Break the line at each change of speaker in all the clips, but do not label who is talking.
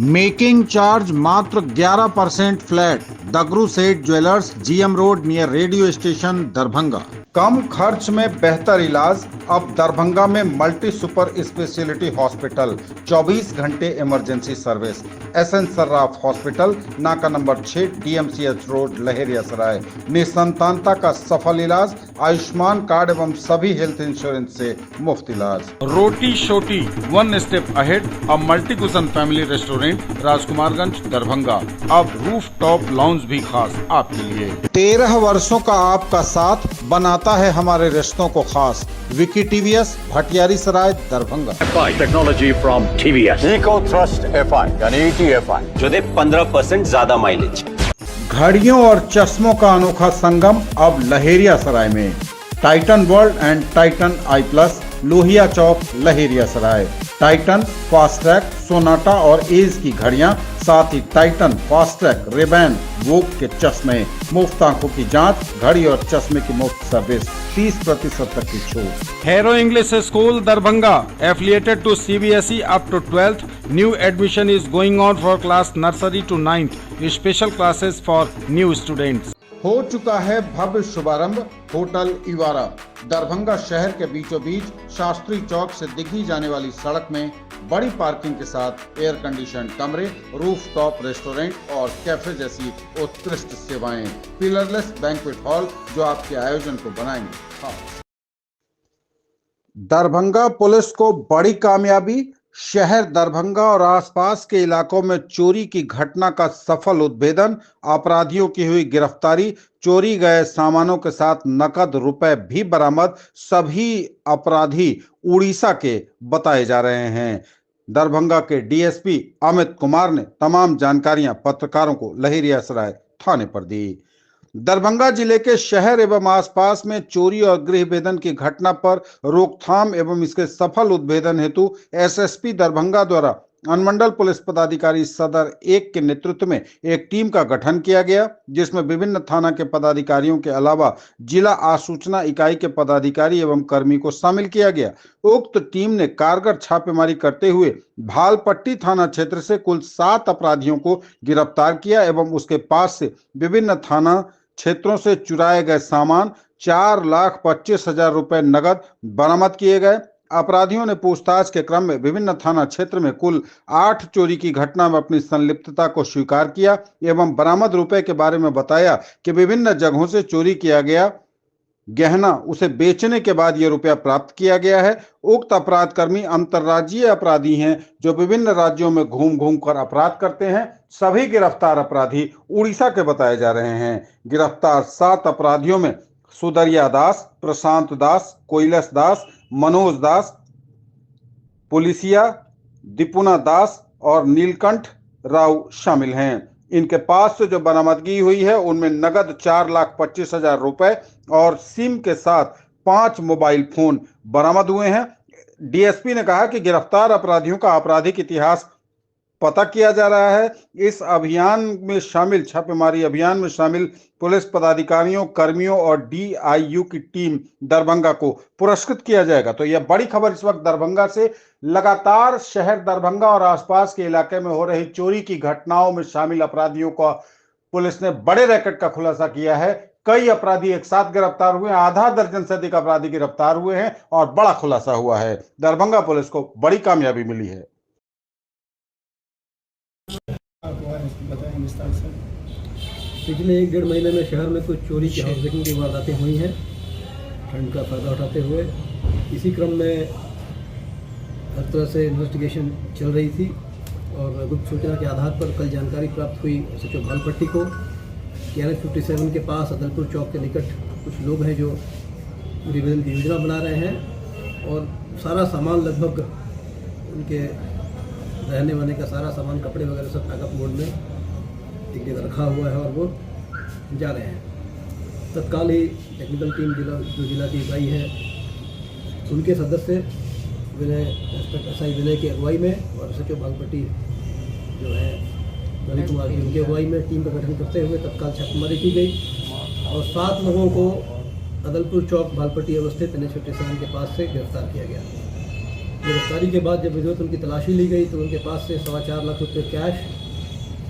Making charge मात्र 11% flat. Dagru Seth jewellers, GM road near radio station, Darbhanga. कम खर्च में बेहतर इलाज अब दरभंगा में मल्टी सुपर स्पेशलिटी हॉस्पिटल, 24 घंटे emergency service. SN Sarraf hospital, नाका नंबर 6, डीएमसीएच रोड, लहेरियासराय। निसंतानता का सफल इलाज, आयुष्मान कार्ड एवं सभी हेल्थ इंश्योरेंस से मुफ्त इलाज।
रोटी शोटी, one step ahead, a multi cushion family restaurant, Rajkumarganj, Darbhanga. अब रूफ टॉप लाउंज भी खास आपके लिए।
13 वर्षों का आपका साथ बनाता है हमारे रिश्तों को खास। Vicky TVS, Bhatiyari Sarai, Darbhanga.
Technology from TVS, eco thrust FI यानी ईटीएफआई, जो दे 15% ज्यादा माइलेज।
घड़ियों और चश्मों का अनोखा संगम अब लहेरियासराय में। Titan world and Titan I plus, Lohia Chowk, Laheriasarai. Titan, fast track, Sonata और एज की घड़ियां, साथ ही टाइटन, फास्ट ट्रैक, रेबैन, वोक के चश्मे, मुफ्त आंखों की जांच, घड़ी और चश्मे की मुफ्त सर्विस, 30% तक की छूट।
Hero English school, Darbhanga, affiliated to CBSE up to 12th. New admission is going on for class nursery to 9th. Special classes for new students.
हो चुका है भव्य शुभारंभ होटल इवारा। दरभंगा शहर के बीचों बीच शास्त्री चौक से दिघी जाने वाली सड़क में बड़ी पार्किंग के साथ एयर कंडीशन कमरे, रूफ टॉप रेस्टोरेंट और कैफे जैसी उत्कृष्ट सेवाएं। पिलरलेस बैंक्वेट हॉल जो आपके आयोजन को बनाएंगे। दरभंगा पुलिस को बड़ी कामयाबी। शहर दरभंगा और आसपास के इलाकों में चोरी की घटना का सफल उद्भेदन, अपराधियों की हुई गिरफ्तारी, चोरी गए सामानों के साथ नकद रुपए भी बरामद। सभी अपराधी उड़ीसा के बताए जा रहे हैं। दरभंगा के डीएसपी अमित कुमार ने तमाम जानकारियां पत्रकारों को लहेरियासराय थाने पर दी। दरभंगा जिले के शहर एवं आसपास में चोरी और गृह भेदन की घटना पर रोकथाम एवं इसके सफल उद्भेदन हेतु एसएसपी दरभंगा द्वारा अनुमंडल पुलिस पदाधिकारी सदर 1 के नेतृत्व में एक टीम का गठन किया गया, जिसमें विभिन्न थाना के पदाधिकारियों के अलावा जिला आसूचना इकाई के पदाधिकारी एवं कर्मी को शामिल किया गया। उक्त टीम ने कारगर छापेमारी करते हुए भालपट्टी थाना क्षेत्र से कुल 7 अपराधियों को गिरफ्तार किया एवं उसके पास से विभिन्न थाना क्षेत्रों से चुराए गए सामान 4,25,000 रुपए नगद बरामद किए गए। अपराधियों ने पूछताछ के क्रम में विभिन्न थाना क्षेत्र में कुल 8 चोरी की घटना में अपनी संलिप्तता को स्वीकार किया एवं बरामद रुपए के बारे में बताया कि विभिन्न जगहों से चोरी किया गया गहना उसे बेचने के बाद यह रुपया प्राप्त किया गया है। उक्त अपराध कर्मी अंतर्राज्यीय अपराधी हैं जो विभिन्न राज्यों में घूम घूम कर अपराध करते हैं। सभी गिरफ्तार अपराधी उड़ीसा के बताए जा रहे हैं। गिरफ्तार 7 अपराधियों में सुदरिया दास, प्रशांत दास, कोइलस दास, मनोज दास, पुलिसिया, दीपुना दास और नीलकंठ राव शामिल हैं। इनके पास से जो बरामदगी हुई है उनमें नगद 4,25,000 रुपए और सिम के साथ 5 मोबाइल फोन बरामद हुए हैं। डीएसपी ने कहा कि गिरफ्तार अपराधियों का आपराधिक इतिहास पता किया जा रहा है। इस अभियान में शामिल छापेमारी अभियान में शामिल पुलिस पदाधिकारियों, कर्मियों और डीआईयू की टीम दरभंगा को पुरस्कृत किया जाएगा। तो यह बड़ी खबर इस वक्त दरभंगा से। लगातार शहर दरभंगा और आसपास के इलाके में हो रही चोरी की घटनाओं में शामिल अपराधियों को पुलिस ने बड़े रैकेट का खुलासा किया है। कई अपराधी एक साथ गिरफ्तार हुए, आधा दर्जन से अधिक अपराधी गिरफ्तार हुए हैं और बड़ा खुलासा हुआ है। दरभंगा पुलिस को बड़ी कामयाबी मिली है।
पिछले 1-1.5 महीने में शहर में कुछ चोरी की हाउसिंग की वारदातें हुई हैं, ठंड का फायदा उठाते हुए। इसी क्रम में हर तरह से इन्वेस्टिगेशन चल रही थी और गुप्त सूचना के आधार पर कल जानकारी प्राप्त हुई एसएचओ भालपट्टी को कि NH57 के पास अदलपुर चौक के निकट कुछ लोग हैं जो निवेदन की योजना बना रहे हैं और सारा सामान लगभग उनके रहने वहने का सारा सामान, कपड़े वगैरह सब पैकअप मोड में एक जगह रखा हुआ है और वो जा रहे हैं। तत्काल ही टेक्निकल टीम जिला की इकाई है उनके सदस्य विनय इंस्पेक्टर SI विनय की अगुवाई में और सचिव भालपट्टी जो है रवि कुमार की उनकी अगुवाई में टीम का गठन करते हुए तत्काल छापेमारी की गई और 7 लोगों को अदलपुर चौक भालपट्टी अवस्थित NH57 के पास से गिरफ्तार किया गया। गिरफ्तारी के बाद जब विधिवत उनकी तलाशी ली गई तो उनके पास से 4.25 लाख रुपये कैश,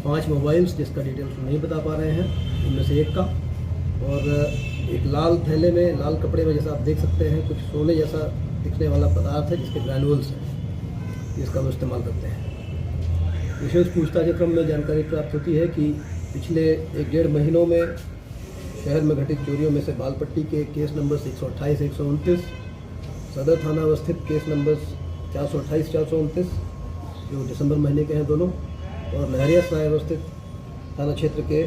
5 मोबाइल्स जिसका डिटेल्स नहीं बता पा रहे हैं, उनमें से एक का, और एक लाल थैले में, लाल कपड़े में जैसा आप देख सकते हैं, कुछ सोने जैसा दिखने वाला पदार्थ है जिसके ग्रैनुअल्स हैं, जिसका हम इस्तेमाल करते हैं। विशेष पूछताछ के क्रम में जानकारी प्राप्त होती है कि पिछले 1-1.5 महीनों में शहर में घटित चोरियों में से भालपट्टी के केस नंबर 128, 129, सदर थाना अवस्थित केस नंबर 428, 429 जो दिसंबर महीने के हैं दोनों, और लहरिया सराय अवस्थित थाना क्षेत्र के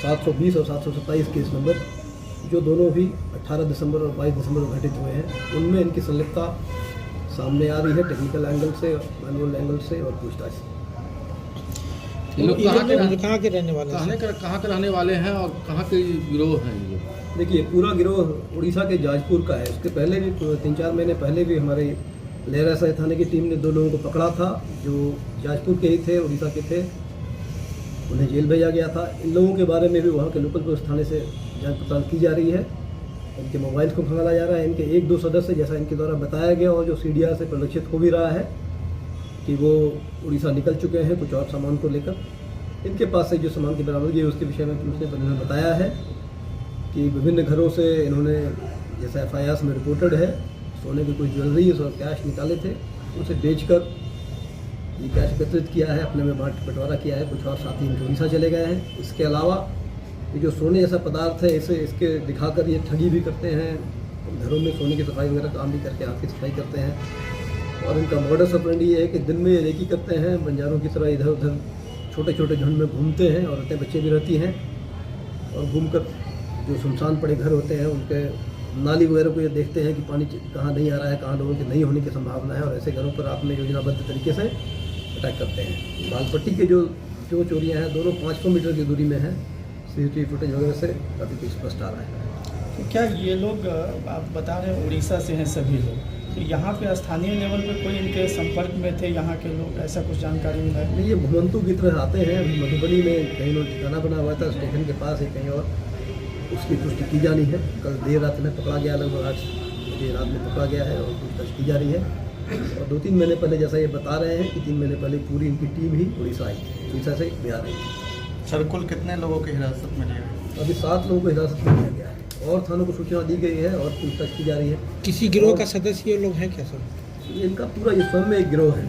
720 और 727 केस नंबर जो दोनों भी 18 दिसंबर और 22 दिसंबर को घटित हुए हैं, उनमें इनकी संलिप्तता सामने आ रही है टेक्निकल एंगल से, मैनुअल एंगल से और पूछताछ से।
ये लोग कहाँ के
रहने वाले हैं?
कहाँ के रहने वाले हैं और कहाँ के गिरोह हैं ये?
देखिए, पूरा गिरोह उड़ीसा के जाजपुर का है। उसके पहले भी 3-4 महीने पहले भी हमारे लहरा सराय थाने की टीम ने 2 लोगों को पकड़ा था जो जाजपुर के ही थे, उड़ीसा के थे, उन्हें जेल भेजा गया था। इन लोगों के बारे में भी वहाँ के लोकल पुलिस थाने से जांच पड़ताल की जा रही है। इनके मोबाइल को खंगाला जा रहा है। इनके 1-2 सदस्य, जैसा इनके द्वारा बताया गया और जो CDR से प्रदर्शित हो भी रहा है कि वो उड़ीसा निकल चुके हैं कुछ और सामान को लेकर। इनके पास से जो सामान की बरामदगी है उसके विषय में पुलिस ने उन्होंने बताया है कि विभिन्न घरों से इन्होंने, जैसा FIR में रिपोर्टेड है, सोने की कुछ ज्वेलरीज और कैश निकाले थे, उसे बेचकर ये कैश एकत्रित किया है, अपने में बंटवारा किया है। कुछ और साथी इनके उड़ीसा चले गए हैं। इसके अलावा ये जो सोने जैसा पदार्थ है, इसे इसके दिखाकर ये ठगी भी करते हैं, घरों में सोने की सफाई वगैरह काम भी करके हाथ की सफाई करते हैं। और इनका मॉडस ऑपरेंडी ये है कि दिन में ये रेकी करते हैं, बंजारों की तरह इधर उधर छोटे छोटे झुंड में घूमते हैं, औरतें बच्चे भी रहती हैं, और घूमकर जो सुनसान पड़े घर होते हैं उनके नाली वगैरह को ये देखते हैं कि पानी कहाँ नहीं आ रहा है, कहाँ लोगों के नहीं होने की संभावना है, और ऐसे घरों पर आप में योजनाबद्ध तरीके से अटैक करते हैं। भालपट्टी के जो चोरियाँ हैं दोनों 500 मीटर की दूरी में हैं। CCTV फुटेज वगैरह से काफ़ी कुछ स्पष्ट आ रहा है।
तो क्या ये लोग, आप बता रहे हैं उड़ीसा से हैं सभी लोग, तो यहाँ पे स्थानीय लेवल पे कोई इनके संपर्क में थे यहाँ के लोग, ऐसा कुछ जानकारी मिला है?
नहीं, ये घुमंतु की तरह आते हैं। अभी मधुबनी में कहीं लोग ठिकाना बना हुआ था स्टेशन के पास है कहीं, और उसकी पुष्टि की जानी है। कल देर रात में पकड़ा गया, लगभग 8 बजे रात में पकड़ा गया है और पूछताछ की जा रही है। और 2-3 महीने पहले, जैसा ये बता रहे हैं कि 3 महीने पहले पूरी इनकी टीम ही उड़ीसा आई थी, उड़ीसा से बिहार आई थी।
सर, कुल कितने लोगों की हिरासत में लिया?
अभी 7 लोगों को हिरासत में लिया गया है और थानों को सूचना दी गई है और पूछताछ की जा रही है।
किसी गिरोह का सदस्य ये लोग हैं क्या सर?
इनका पूरा ये स्वयं में एक गिरोह है,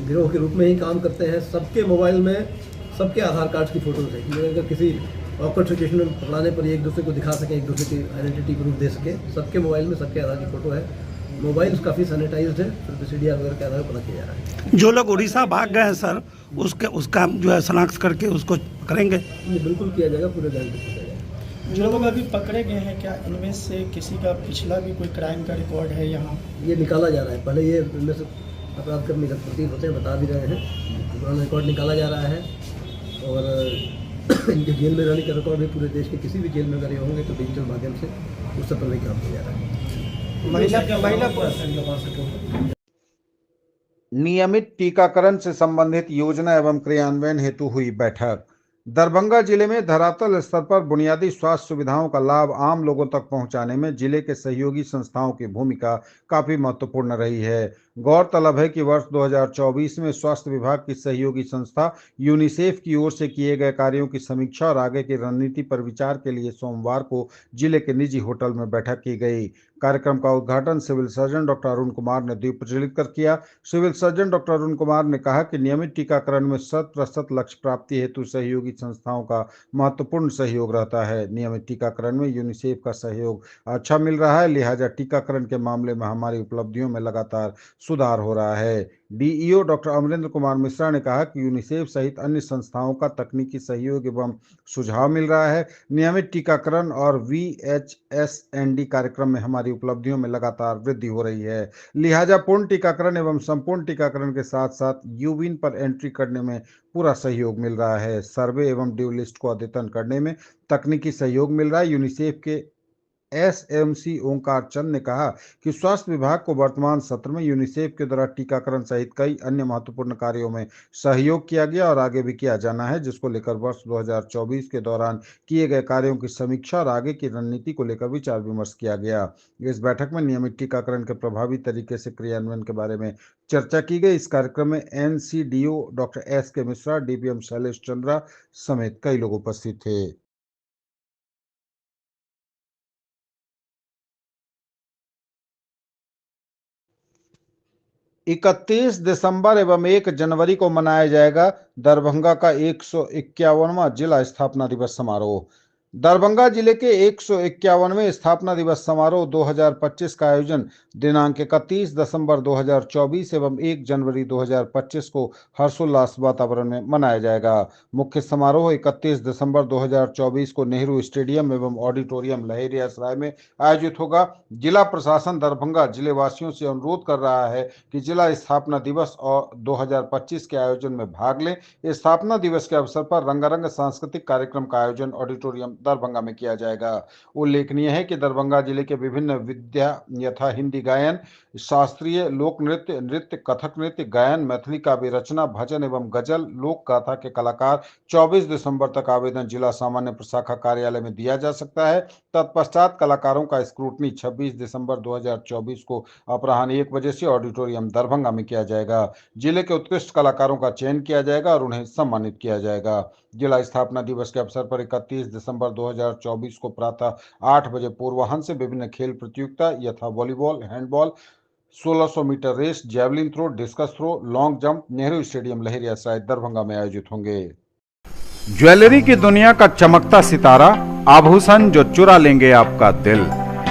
गिरोह के रूप में ही काम करते हैं। सबके मोबाइल में सबके आधार कार्ड की फ़ोटोज़ है कि अगर किसी ऑकवर्ड सिचुएशन में पकड़ाने पर एक दूसरे को दिखा सकें, एक दूसरे की आइडेंटिटी प्रूफ दे सके। सबके मोबाइल में सबके आधार की फ़ोटो है। मोबाइल्स काफ़ी सैनिटाइज्ड है, फिर CDR वगैरह के आधार पर पता किया जा रहा है।
जो लोग उड़ीसा भाग गए हैं सर, उसका जो है शनाख्त करके उसको करेंगे?
ये बिल्कुल किया जाएगा, पूरे ध्यान से किया जाएगा।
जो लोग अभी पकड़े गए हैं, क्या इनमें से किसी का पिछला भी कोई क्राइम का रिकॉर्ड है यहाँ?
ये निकाला जा रहा है। पहले ये इनमें से अपराध कर्मी प्रतीत होते हैं, बता भी रहे हैं, पुराना रिकॉर्ड निकाला जा रहा है। और इनके जेल में रहने के रिकॉर्ड भी पूरे देश के किसी भी जेल में अगर ये होंगे तो डिजिटल माध्यम से उस पर भी काम किया जा रहा है।
नियमित टीकाकरण से संबंधित योजना एवं क्रियान्वयन हेतु हुई बैठक। दरभंगा जिले में धरातल स्तर पर बुनियादी स्वास्थ्य सुविधाओं का लाभ आम लोगों तक पहुंचाने में जिले के सहयोगी संस्थाओं की भूमिका काफी महत्वपूर्ण रही है। गौरतलब है कि वर्ष 2024 में स्वास्थ्य विभाग की सहयोगी संस्था यूनिसेफ की ओर से किए गए कार्यों की समीक्षा और आगे की रणनीति पर विचार के लिए सोमवार को जिले के निजी होटल में बैठक की गई। कार्यक्रम का उद्घाटन civil surgeon doctor Arun Kumar ने दीप प्रज्वलित कर किया। Civil surgeon doctor Arun Kumar ने कहा कि नियमित टीकाकरण में 100% लक्ष्य प्राप्ति हेतु सहयोगी संस्थाओं का महत्वपूर्ण सहयोग रहता है। नियमित टीकाकरण में यूनिसेफ का सहयोग अच्छा मिल रहा है, लिहाजा टीकाकरण के मामले में हमारी उपलब्धियों में लगातार सुधार हो रहा है। डीईओ डॉक्टर अमरेंद्र कुमार मिश्रा ने कहा कि यूनिसेफ सहित अन्य संस्थाओं का तकनीकी सहयोग एवं सुझाव मिल रहा है। नियमित टीकाकरण और VHSND कार्यक्रम में हमारी उपलब्धियों में लगातार वृद्धि हो रही है, लिहाजा पूर्ण टीकाकरण एवं संपूर्ण टीकाकरण के साथ साथ यूविन पर एंट्री करने में पूरा सहयोग मिल रहा है। सर्वे एवं ड्यू लिस्ट को अद्यतन करने में तकनीकी सहयोग मिल रहा है। यूनिसेफ के एसएमसी ओंकार चंद ने कहा कि स्वास्थ्य विभाग को वर्तमान सत्र में यूनिसेफ के द्वारा टीकाकरण सहित कई अन्य महत्वपूर्ण कार्यों में सहयोग किया गया और आगे भी किया जाना है, जिसको लेकर वर्ष 2024 के दौरान किए गए कार्यों की समीक्षा और आगे की रणनीति को लेकर विचार विमर्श किया गया। इस बैठक में नियमित टीकाकरण के प्रभावी तरीके से क्रियान्वयन के बारे में चर्चा की गई। इस कार्यक्रम में एनसीडीओ डॉक्टर एस के मिश्रा, डीपीएम शैलेश चंद्रा समेत कई लोग उपस्थित थे। 31 दिसंबर एवं 1 जनवरी को मनाया जाएगा दरभंगा का 151वां जिला स्थापना दिवस समारोह। दरभंगा जिले के 151वें स्थापना दिवस समारोह 2025 का आयोजन दिनांक 31 दिसंबर 2024 एवं 1 जनवरी 2025 को हर्षोल्लास वातावरण में मनाया जाएगा। मुख्य समारोह 31 दिसंबर 2024 को नेहरू स्टेडियम एवं ऑडिटोरियम लहेरियासराय में आयोजित होगा। जिला प्रशासन दरभंगा जिले वासियों से अनुरोध कर रहा है कि जिला स्थापना दिवस और 2025 के आयोजन में भाग लें। स्थापना दिवस के अवसर पर रंगारंग सांस्कृतिक कार्यक्रम का आयोजन ऑडिटोरियम दरभंगा में किया जाएगा। उल्लेखनीय है कि दरभंगा जिले के विभिन्न विद्या यथा हिंदी गायन, शास्त्रीय लोक नृत्य, कथक नृत्य, गायन, मैथिली काव्य रचना, भजन एवं गजल, लोक गाथा के कलाकार 24 दिसंबर तक आवेदन जिला सामान्य प्रशाखा कार्यालय में दिया जा सकता है। तत्पश्चात कलाकारों का स्क्रूटनी 26 दिसंबर 2024 को अपराह्न 1 बजे से ऑडिटोरियम दरभंगा में किया जाएगा। जिले के उत्कृष्ट कलाकारों का चयन किया जाएगा और उन्हें सम्मानित किया जाएगा। जिला स्थापना दिवस के अवसर पर 31 दिसंबर 2024 को प्रातः 8 बजे पूर्वाह्न से विभिन्न खेल प्रतियोगिता यथा volleyball, handball, 1600 metre race, javelin throw, discus throw, long jump Nehru stadium Laheriasarai Darbhanga में आयोजित होंगे।
ज्वेलरी की दुनिया का चमकता सितारा, आभूषण जो चुरा लेंगे आपका दिल।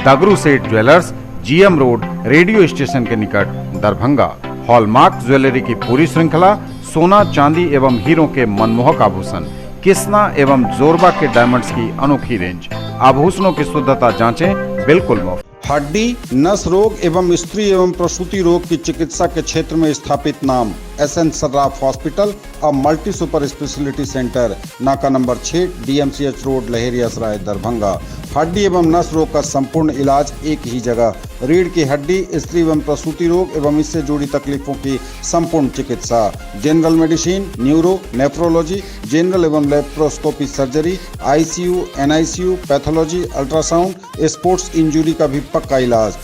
दगरू Seth jewellers, GM road, radio station के निकट, दरभंगा। हॉलमार्क ज्वेलरी की पूरी श्रृंखला, सोना, चांदी एवं हीरों के मनमोहक आभूषण, किस्ना एवं जोरबा के डायमंड्स की अनोखी रेंज। आभूषणों की शुद्धता जांचें बिल्कुल मुफ्त।
हड्डी, नस रोग एवं स्त्री एवं प्रसूति रोग की चिकित्सा के क्षेत्र में स्थापित नाम एसएन सर्राफ हॉस्पिटल, अब मल्टी सुपर स्पेशलिटी सेंटर, नाका number 6, DMCH road, Laheriasarai, Darbhanga. हड्डी एवं नस रोग का संपूर्ण इलाज एक ही जगह। रीढ़ की हड्डी, स्त्री एवं प्रसूति रोग एवं इससे जुड़ी तकलीफों की संपूर्ण चिकित्सा, general medicine, neuro, nephrology, general एवं laparoscopy surgery, ICU, NICU, pathology, ultrasound, sports injury का भी पक्का इलाज।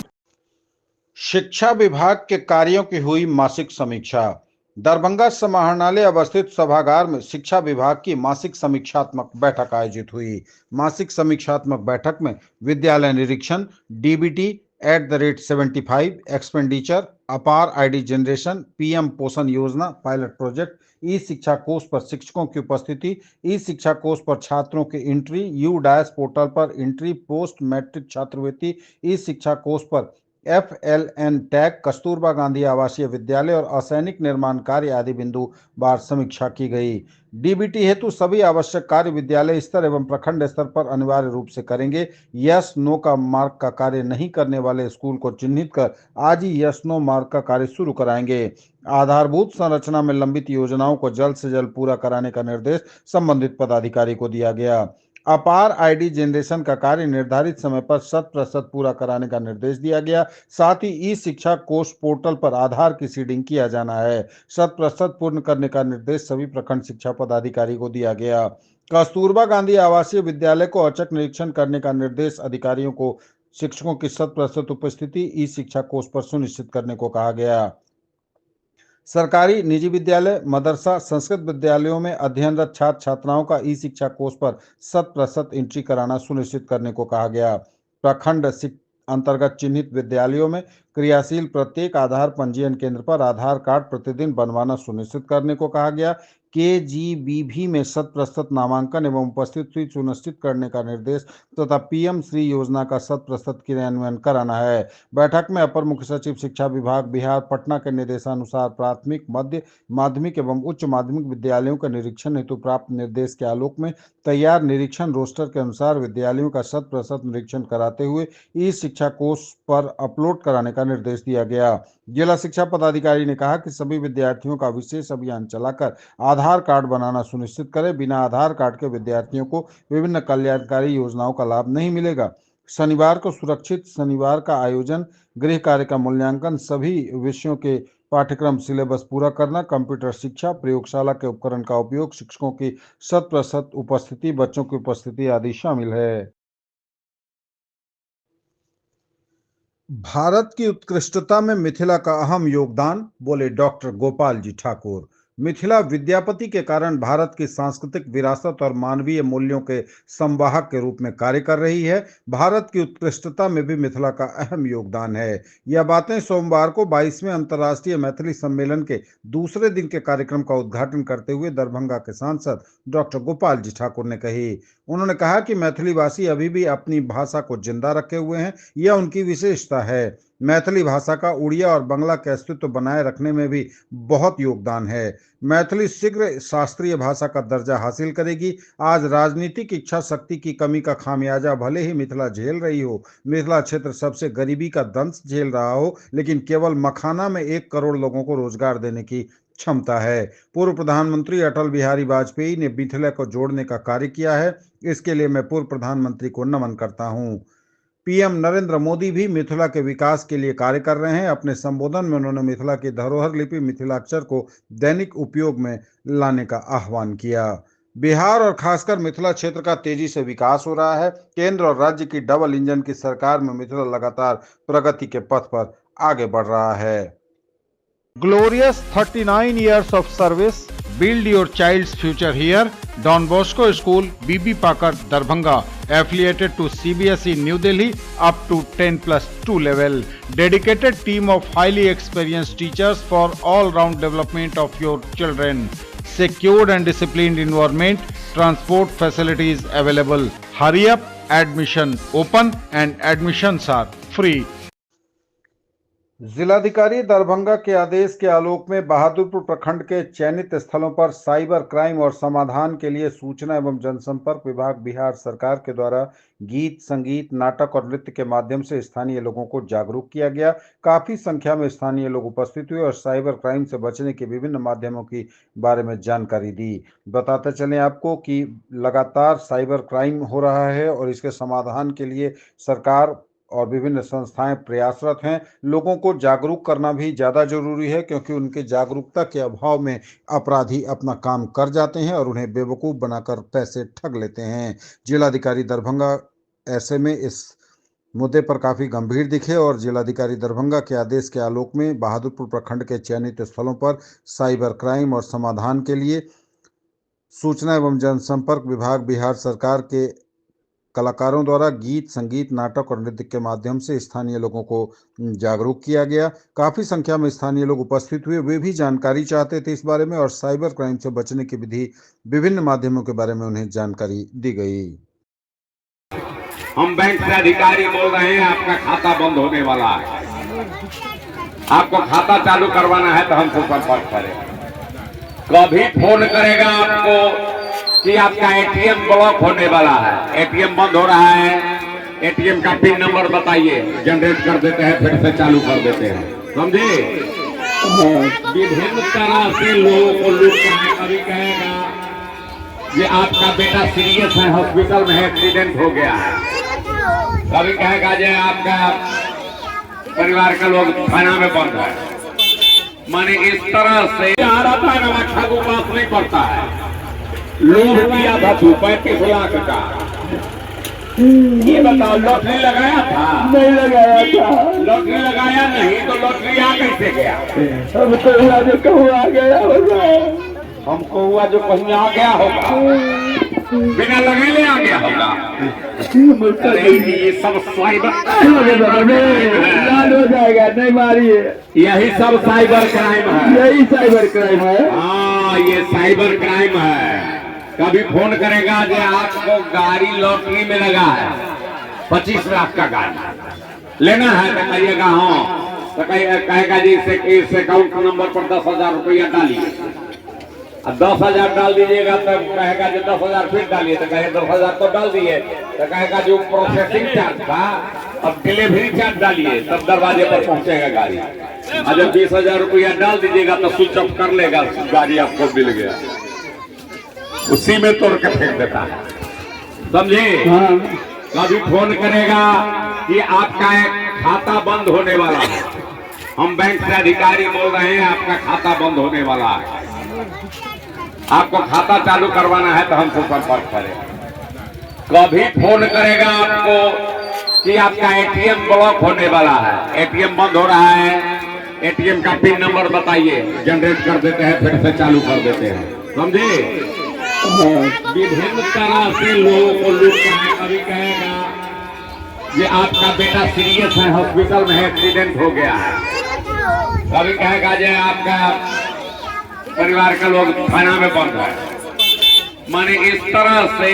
शिक्षा विभाग के कार्यों की हुई मासिक समीक्षा। दरभंगा समाहरणालय अवस्थित सभागार में शिक्षा विभाग की मासिक समीक्षात्मक बैठक आयोजित हुई। मासिक समीक्षात्मक बैठक में विद्यालय निरीक्षण, डीबीटी @75 एक्सपेंडिचर, अपार आईडी जनरेशन, पीएम पोषण योजना पायलट प्रोजेक्ट, ई शिक्षा कोष पर शिक्षकों की उपस्थिति, ई शिक्षा कोष पर छात्रों की एंट्री, यू डायस पोर्टल पर एंट्री, पोस्ट मैट्रिक छात्रवृत्ति, ई शिक्षा कोष पर FLN टैग, कस्तूरबा गांधी आवासीय विद्यालय और असैनिक निर्माण कार्य आदि बिंदु बार समीक्षा की गई। डीबीटी हेतु सभी आवश्यक कार्य विद्यालय स्तर एवं प्रखंड स्तर पर अनिवार्य रूप से करेंगे। यस नो का मार्क का कार्य नहीं करने वाले स्कूल को चिन्हित कर आज ही यस नो मार्क का कार्य शुरू कराएंगे। आधारभूत संरचना में लंबित योजनाओं को जल्द से जल्द पूरा कराने का निर्देश संबंधित पदाधिकारी को दिया गया। अपार आईडी जनरेशन का कार्य निर्धारित समय पर 100% पूरा कराने का निर्देश दिया गया। साथ ही ई शिक्षा कोष पोर्टल पर आधार की सीडिंग किया जाना है। 100% पूर्ण करने का निर्देश सभी प्रखंड शिक्षा पदाधिकारी को दिया गया। कस्तूरबा गांधी आवासीय विद्यालय को औचक निरीक्षण करने का निर्देश अधिकारियों को शिक्षकों की 100% उपस्थिति ई शिक्षा कोष पर सुनिश्चित करने को कहा गया। सरकारी, निजी विद्यालय, मदरसा, संस्कृत विद्यालयों में अध्ययनरत छात्र छात्राओं का ई शिक्षा कोष पर 100% एंट्री कराना सुनिश्चित करने को कहा गया। प्रखंड अंतर्गत चिन्हित विद्यालयों में क्रियाशील प्रत्येक आधार पंजीयन केंद्र पर आधार कार्ड प्रतिदिन बनवाना सुनिश्चित करने को कहा गया। KGBV में 100% नामांकन एवं उपस्थिति सुनिश्चित करने का निर्देश तथा पीएम श्री योजना का 100% क्रियान्वयन कराना है। बैठक में अपर मुख्य सचिव शिक्षा विभाग बिहार पटना के निर्देशानुसार प्राथमिक, मध्य माध्यमिक एवं उच्च माध्यमिक विद्यालयों का निरीक्षण हेतु प्राप्त निर्देश के आलोक में तैयार निरीक्षण रोस्टर के अनुसार विद्यालयों का 100% निरीक्षण कराते हुए ई शिक्षा कोष पर अपलोड कराने का निर्देश दिया गया। जिला शिक्षा पदाधिकारी ने कहा कि सभी विद्यार्थियों का विशेष अभियान चलाकर आधार कार्ड बनाना सुनिश्चित करें। बिना आधार कार्ड के विद्यार्थियों को विभिन्न कल्याणकारी योजनाओं का लाभ नहीं मिलेगा। शनिवार को सुरक्षित शनिवार का आयोजन, गृह कार्य का मूल्यांकन, सभी विषयों के पाठ्यक्रम सिलेबस पूरा करना, कंप्यूटर शिक्षा, प्रयोगशाला के उपकरण का उपयोग, शिक्षकों की 100% उपस्थिति, बच्चों की उपस्थिति आदि शामिल है। भारत की उत्कृष्टता में मिथिला का अहम योगदान, बोले डॉक्टर गोपाल जी ठाकुर। मिथिला विद्यापति के कारण भारत की सांस्कृतिक विरासत और मानवीय मूल्यों के संवाहक के रूप में कार्य कर रही है। भारत की उत्कृष्टता में भी मिथिला का अहम योगदान है। यह बातें सोमवार को 22वें अंतर्राष्ट्रीय मैथिली सम्मेलन के दूसरे दिन के कार्यक्रम का उद्घाटन करते हुए दरभंगा के सांसद डॉक्टर गोपाल जी ठाकुर ने कही। उन्होंने कहा कि मैथिली भाषी अभी भी अपनी भाषा को जिंदा रखे हुए हैं, यह उनकी विशेषता है। मैथिली भाषा का उड़िया और बांग्ला के अस्तित्व बनाए रखने में भी बहुत योगदान है। मैथिली शीघ्र शास्त्रीय भाषा का दर्जा हासिल करेगी। आज राजनीतिक इच्छा शक्ति की कमी का खामियाजा भले ही मिथिला झेल रही हो, मिथिला क्षेत्र सबसे गरीबी का दंश झेल रहा हो, लेकिन केवल मखाना में 1 करोड़ लोगों को रोजगार देने की क्षमता है। पूर्व प्रधानमंत्री अटल बिहारी वाजपेयी ने मिथिला को जोड़ने का कार्य किया है। इसके लिए मैं पूर्व प्रधानमंत्री को नमन करता हूं। पीएम नरेंद्र मोदी भी मिथिला के विकास के लिए कार्य कर रहे हैं। अपने संबोधन में उन्होंने मिथिला की धरोहर लिपि मिथिलाक्षर को दैनिक उपयोग में लाने का आह्वान किया। बिहार और खासकर मिथिला क्षेत्र का तेजी से विकास हो रहा है। केंद्र और राज्य की डबल इंजन की सरकार में मिथिला लगातार प्रगति के पथ पर आगे बढ़ रहा है।
Glorious 39 years of service. Build your child's future here. Don Bosco School, BB Pakar, Darbhanga, affiliated to CBSE New Delhi up to 10+2 level. Dedicated team of highly experienced teachers for all-round development of your children. Secured and disciplined environment. Transport facilities available. Hurry up, admission open and admissions are free.
जिलाधिकारी दरभंगा के आदेश के आलोक में बहादुरपुर प्रखंड के चयनित स्थलों पर cyber crime और समाधान के लिए सूचना एवं जनसंपर्क विभाग बिहार सरकार के द्वारा गीत, संगीत, नाटक और नृत्य के माध्यम से स्थानीय लोगों को जागरूक किया गया। काफी संख्या में स्थानीय लोग उपस्थित हुए और साइबर क्राइम से बचने के विभिन्न माध्यमों की बारे में जानकारी दी। बताते चलें आपको कि लगातार साइबर क्राइम हो रहा है और इसके समाधान के लिए सरकार और विभिन्न संस्थाएं प्रयासरत हैं। लोगों को जागरूक करना भी ज़्यादा जरूरी है, क्योंकि उनके जागरूकता के अभाव में अपराधी अपना काम कर जाते हैं और उन्हें बेवकूफ़ बनाकर पैसे ठग लेते हैं। जिलाधिकारी दरभंगा ऐसे में इस मुद्दे पर काफ़ी गंभीर दिखे और जिलाधिकारी दरभंगा के आदेश के आलोक में बहादुरपुर प्रखंड के चयनित स्थलों पर साइबर क्राइम और समाधान के लिए सूचना एवं जनसंपर्क विभाग बिहार सरकार के कलाकारों द्वारा गीत, संगीत, नाटक और नृत्य के माध्यम से स्थानीय लोगों को जागरूक किया गया। काफ़ी संख्या में स्थानीय लोग उपस्थित हुए, वे भी जानकारी चाहते थे इस बारे में और साइबर क्राइम से बचने की विधि विभिन्न माध्यमों के बारे में उन्हें जानकारी दी गई।
हम बैंक से अधिकारी बोल रहे हैं, आपका खाता बंद होने वाला है, आपको खाता चालू करवाना है तो हमसे संपर्क करें। कभी फोन करेगा आपको कि आपका एटीएम ब्लॉक होने वाला है, एटीएम बंद हो रहा है, एटीएम का पिन नंबर बताइए, जनरेट कर देते हैं, फिर से चालू कर देते हैं। समझे? विभिन्न तरह से लोगों को लूटना है। कभी कहेगा ये आपका बेटा सीरियस है, हॉस्पिटल में एक्सीडेंट हो गया है। कभी कहेगा ये आपका परिवार का लोग थाना में बंद है। माने इस तरह से आ रहा था नवाखा को पास नहीं पड़ता है। लोभ किया था 35 लाख का। ये बताओ, लॉटरी लगाया था? नहीं लगाया था। लॉटरी लगाया नहीं तो लॉटरी आ कैसे गया? हमको हुआ जो कहूँ आ गया होगा। हमको हुआ जो कहीं आ गया होगा, बिना लगाए आ गया होगा। ये सब साइबर हो जाएगा, नहीं मारिए। यही सब साइबर क्राइम है, यही साइबर क्राइम है। हाँ, ये साइबर क्राइम है। कभी फोन करेगा जो आपको गाड़ी लॉटरी में लगा है, 25 लाख का गाड़ी लेना है तो कहिएगा हाँ, तो कहेगा जी इस अकाउंट नंबर पर 10,000 रुपया डालिए। अब 10,000 डाल दीजिएगा तो कहेगा जो 10,000 फिर डालिए, तो कहे 10,000 तो डाल दिए, तो कहेगा जो प्रोसेसिंग चार्ज था अब डिलीवरी चार्ज डालिए, तब दरवाजे पर पहुंचेगा गाड़ी। और जब 20,000 रुपया डाल दीजिएगा तो स्विच ऑफ कर लेगा, गाड़ी आपको मिल गया, उसी में तोड़ के फेंक देता है। समझे? कभी फोन करेगा कि आपका एक खाता बंद होने वाला है, हम बैंक से अधिकारी बोल रहे हैं आपका खाता बंद होने वाला है, आपको खाता चालू करवाना है तो हमसे संपर्क करें। कभी फोन करेगा आपको कि आपका एटीएम ब्लॉक होने वाला है, एटीएम बंद हो रहा है, एटीएम का पिन नंबर बताइए, जनरेट कर देते हैं, फिर से चालू कर देते हैं, समझे। विभिन्न तरह से लोगों को लूट कर कभी कहेगा ये आपका बेटा सीरियस है, हॉस्पिटल में एक्सीडेंट हो गया है, कभी कहेगा जो आपका परिवार के लोग थाना में बंद है, माने इस तरह से